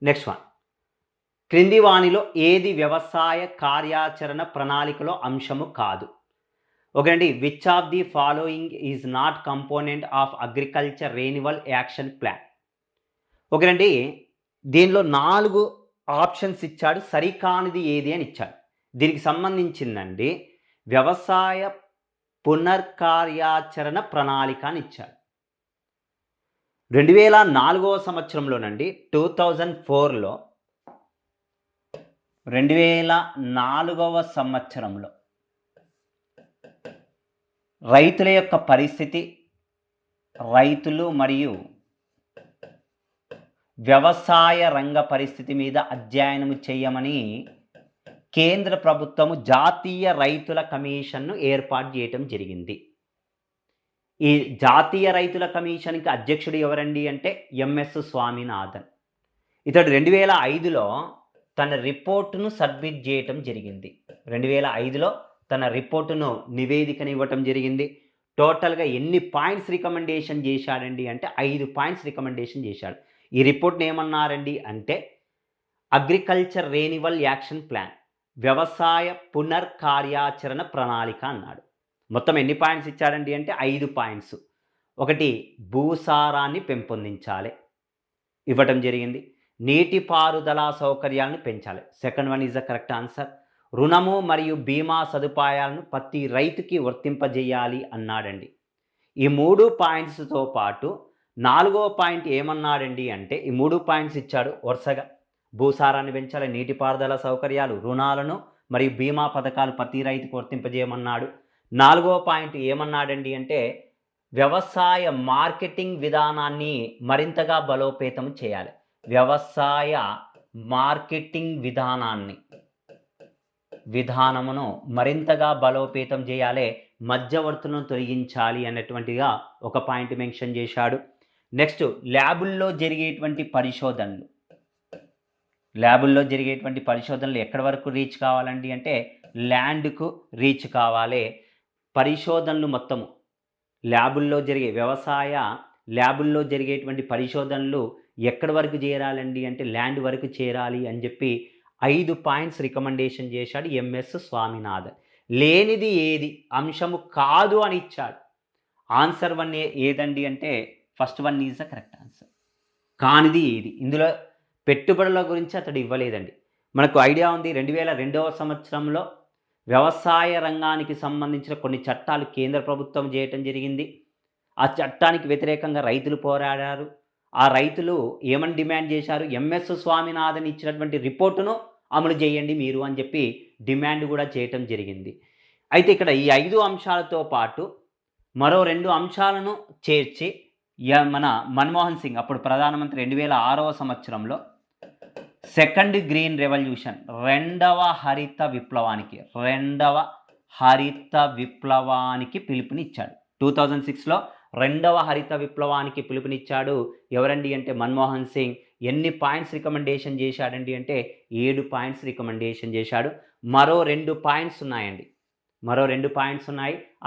Next one, క్రింది వానిలో ఏది వ్యవసాయ కార్యాచరణ ప్రణాళికలో అంశము కాదు? ఓకేనండి, which of the following is not component of agriculture renewal action plan? ఓకేనండి, దీనిలో 4 ఆప్షన్స్ ఇచ్చాడు, సరికానిది ఏది అని ఇచ్చాడు. దీనికి సంబంధించిందండి వ్యవసాయ పునర్కార్యాచరణ ప్రణాళిక అని ఇచ్చాడు. 2004వ సంవత్సరంలోనండి 2004లో 2004వ సంవత్సరంలో రైతుల యొక్క పరిస్థితి, రైతులు మరియు వ్యవసాయ రంగ పరిస్థితి మీద అధ్యయనం చేయమని కేంద్ర ప్రభుత్వము జాతీయ రైతుల కమిషన్ను ఏర్పాటు చేయటం జరిగింది. ఈ జాతీయ రైతుల కమిషన్కి అధ్యక్షుడు ఎవరండి అంటే ఎంఎస్ స్వామినాథన్. ఇతడు 2005లో తన రిపోర్టును సబ్మిట్ చేయటం జరిగింది. 2005లో తన రిపోర్టును నివేదికను ఇవ్వటం జరిగింది. టోటల్గా ఎన్ని పాయింట్స్ రికమెండేషన్ చేశాడండి అంటే 5 పాయింట్స్ రికమెండేషన్ చేశాడు. ఈ రిపోర్ట్ని ఏమన్నారండి అంటే అగ్రికల్చర్ రెన్యువల్ యాక్షన్ ప్లాన్, వ్యవసాయ పునర్కార్యాచరణ ప్రణాళిక అన్నాడు. మొత్తం ఎన్ని పాయింట్స్ ఇచ్చాడండి అంటే 5 పాయింట్స్. ఒకటి, భూసారాన్ని పెంపొందించాలి, ఇవ్వటం జరిగింది. నీటిపారుదల సౌకర్యాలను పెంచాలి, second one is the correct answer. రుణము మరియు బీమా సదుపాయాలను ప్రతి రైతుకి వర్తింపజేయాలి అన్నాడండి. ఈ 3 పాయింట్స్తో పాటు 4వ పాయింట్ ఏమన్నాడండి అంటే ఈ 3 పాయింట్స్ ఇచ్చాడు వరుసగా. భూసారాన్ని పెంచాలి, నీటిపారుదల సౌకర్యాలు, రుణాలను మరియు బీమా పథకాలు ప్రతి రైతుకు వర్తింపజేయమన్నాడు. 4వ పాయింట్ ఏమన్నాడండి అంటే వ్యవసాయ మార్కెటింగ్ విధానాన్ని మరింతగా బలోపేతం చేయాలి. వ్యవసాయ మార్కెటింగ్ విధానమును మరింతగా బలోపేతం చేయాలి, మధ్యవర్తులను తొలగించాలి అన్నటువంటిగా ఒక పాయింట్ మెన్షన్ చేశాడు. నెక్స్ట్, ల్యాబుల్లో జరిగేటువంటి పరిశోధనలు ఎక్కడి వరకు రీచ్ కావాలండి అంటే ల్యాండ్కు రీచ్ కావాలి. పరిశోధనలు మొత్తము ల్యాబుల్లో జరిగేటువంటి పరిశోధనలు ఎక్కడి వరకు చేరాలండి అంటే ల్యాండ్ వరకు చేరాలి అని చెప్పి 5 పాయింట్స్ రికమెండేషన్ చేశాడు ఎంఎస్ స్వామినాథన్. లేనిది ఏది అంశము కాదు అని ఇచ్చాడు. ఆన్సర్ 1 ఏదండి అంటే first one is the correct answer. కానిది ఏది? ఇందులో పెట్టుబడుల గురించి అతడు ఇవ్వలేదండి. మనకు ఐడియా ఉంది, 2002వ సంవత్సరంలో వ్యవసాయ రంగానికి సంబంధించిన కొన్ని చట్టాలు కేంద్ర ప్రభుత్వం చేయటం జరిగింది. ఆ చట్టానికి వ్యతిరేకంగా రైతులు పోరాడారు. ఆ రైతులు ఏమని డిమాండ్ చేశారు? ఎంఎస్ స్వామినాథన్ ఇచ్చినటువంటి రిపోర్టును అమలు చేయండి మీరు అని చెప్పి డిమాండ్ కూడా చేయటం జరిగింది. అయితే ఇక్కడ ఈ 5 అంశాలతో పాటు మరో 2 అంశాలను చేర్చి మన మన్మోహన్ సింగ్ అప్పుడు ప్రధానమంత్రి 2006వ సంవత్సరంలో సెకండ్ గ్రీన్ రెవల్యూషన్, రెండవ హరిత విప్లవానికి పిలుపునిచ్చాడు. 2006లో రెండవ హరిత విప్లవానికి పిలుపునిచ్చాడు. ఎవరండి అంటే మన్మోహన్ సింగ్. ఎన్ని పాయింట్స్ రికమెండేషన్ చేశాడండి అంటే 7 పాయింట్స్ రికమెండేషన్ చేశాడు. మరో 2 పాయింట్స్ ఉన్నాయండి.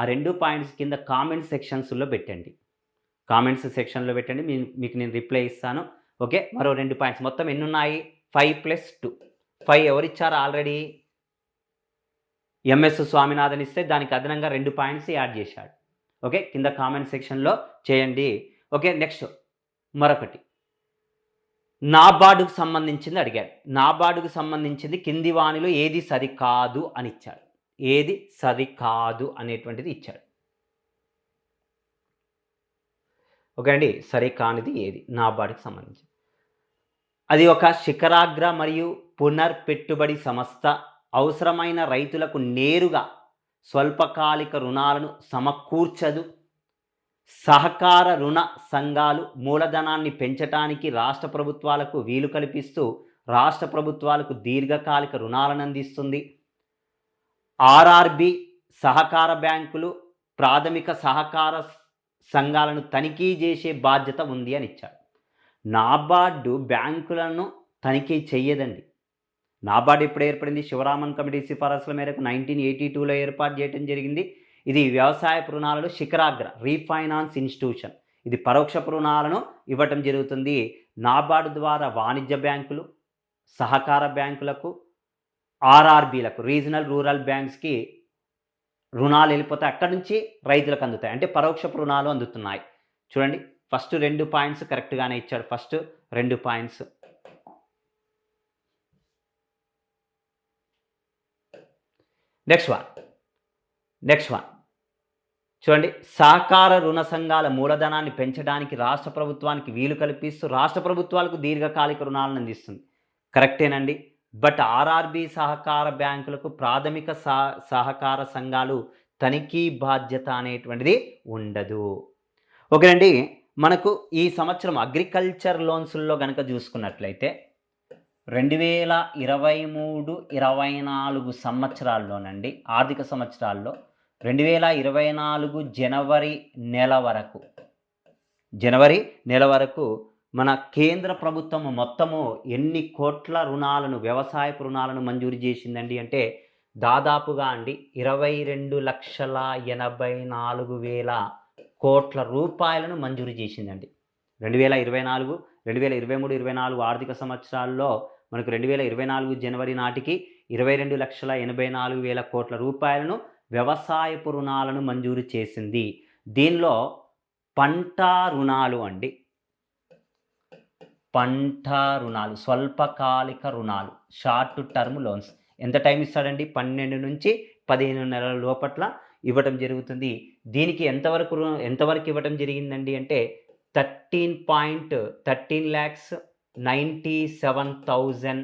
ఆ 2 పాయింట్స్ కింద కామెంట్ సెక్షన్స్లో పెట్టండి. మీకు నేను రిప్లై ఇస్తాను. ఓకే, మరో 2 పాయింట్స్. మొత్తం ఎన్ని ఉన్నాయి? 5+2. 5 ఎవరిచ్చారు? ఆల్రెడీ ఎంఎస్ స్వామినాథన్ ఇస్తే దానికి అదనంగా 2 పాయింట్స్ యాడ్ చేశాడు. ఓకే, కింద కామెంట్ సెక్షన్లో చేయండి. ఓకే, నెక్స్ట్ మరొకటి నాబార్డుకు సంబంధించింది అడిగాడు. నాబార్డుకు సంబంధించింది కింది వానిలో ఏది సరికాదు అని ఇచ్చాడు. ఏది సరికాదు అనేటువంటిది ఇచ్చాడు. ఓకే అండి, సరికానిది ఏది నాబార్డుకు సంబంధించి? అది ఒక శిఖరాగ్ర మరియు పునర్పెట్టుబడి సంస్థ. అవసరమైన రైతులకు నేరుగా స్వల్పకాలిక రుణాలను సమకూర్చదు. సహకార రుణ సంఘాలు మూలధనాన్ని పెంచడానికి రాష్ట్ర ప్రభుత్వాలకు వీలు కల్పిస్తూ రాష్ట్ర ప్రభుత్వాలకు దీర్ఘకాలిక రుణాలను అందిస్తుంది. ఆర్ఆర్బి సహకార బ్యాంకులు ప్రాథమిక సహకార సంఘాలను తనిఖీ చేసే బాధ్యత ఉంది అని ఇచ్చాడు. నాబార్డు బ్యాంకులను తనిఖీ చెయ్యదండి. నాబార్డు ఎప్పుడు ఏర్పడింది? శివరామన్ కమిటీ సిఫారసుల మేరకు 1982లో ఏర్పాటు చేయడం జరిగింది. ఇది వ్యవసాయ రుణాలలో శిఖరాగ్ర రీఫైనాన్స్ ఇన్స్టిట్యూషన్. ఇది పరోక్ష రుణాలను ఇవ్వటం జరుగుతుంది. నాబార్డు ద్వారా వాణిజ్య బ్యాంకులు, సహకార బ్యాంకులకు, ఆర్ఆర్బీలకు, రీజనల్ రూరల్ బ్యాంక్స్కి రుణాలు వెళ్ళిపోతాయి. అక్కడి నుంచి రైతులకు అందుతాయి. అంటే పరోక్షపు రుణాలు అందుతున్నాయి. చూడండి, ఫస్ట్ 2 పాయింట్స్ కరెక్ట్గానే ఇచ్చాడు. First 2 points. నెక్స్ట్ వన్ చూడండి, సహకార రుణ సంఘాల మూలధనాన్ని పెంచడానికి రాష్ట్ర ప్రభుత్వానికి వీలు కల్పిస్తూ రాష్ట్ర ప్రభుత్వాలకు దీర్ఘకాలిక రుణాలను అందిస్తుంది. కరెక్టేనండి. బట్ ఆర్ఆర్బీ సహకార బ్యాంకులకు ప్రాథమిక సహకార సంఘాలు తనిఖీ బాధ్యత అనేటువంటిది ఉండదు. ఓకేనండి. మనకు ఈ సంవత్సరం అగ్రికల్చర్ లోన్స్లో కనుక చూసుకున్నట్లయితే 2023-24 సంవత్సరాల్లోనండి, ఆర్థిక సంవత్సరాల్లో 2024 జనవరి నెల వరకు మన కేంద్ర ప్రభుత్వం మొత్తము ఎన్ని కోట్ల రుణాలను, వ్యవసాయపు రుణాలను మంజూరు చేసిందండి అంటే దాదాపుగా అండి 22,84,000 కోట్ల రూపాయలను మంజూరు చేసిందండి. 2024, 2023, 24 ఆర్థిక సంవత్సరాల్లో మనకు 2024 జనవరి నాటికి 22,84,000 కోట్ల రూపాయలను వ్యవసాయపు రుణాలను మంజూరు చేసింది. దీనిలో పంట రుణాలు అండి, పంట రుణాలు, స్వల్పకాలిక రుణాలు, షార్ట్ టర్మ్ లోన్స్ ఎంత టైం ఇస్తాడండి? 12 నుంచి 15 నెలల లోపట్ల ఇవ్వటం జరుగుతుంది. దీనికి ఎంతవరకు ఇవ్వటం జరిగిందండి అంటే 13,97,000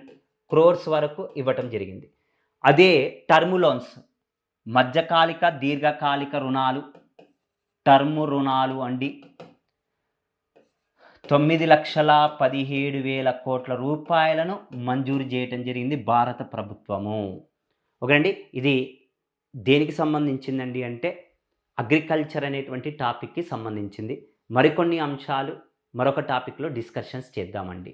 crores వరకు ఇవ్వటం జరిగింది. అదే టర్మ్ లోన్స్, మధ్యకాలిక దీర్ఘకాలిక రుణాలు, టర్మ్ రుణాలు అండి 9,17,000 కోట్ల రూపాయలను మంజూరు చేయటం జరిగింది భారత ప్రభుత్వము. ఓకేనండి. ఇది దేనికి సంబంధించిందండి అంటే అగ్రికల్చర్ అనేటువంటి టాపిక్కి సంబంధించింది. మరికొన్ని అంశాలు మరొక టాపిక్లో డిస్కషన్స్ చేద్దామండి.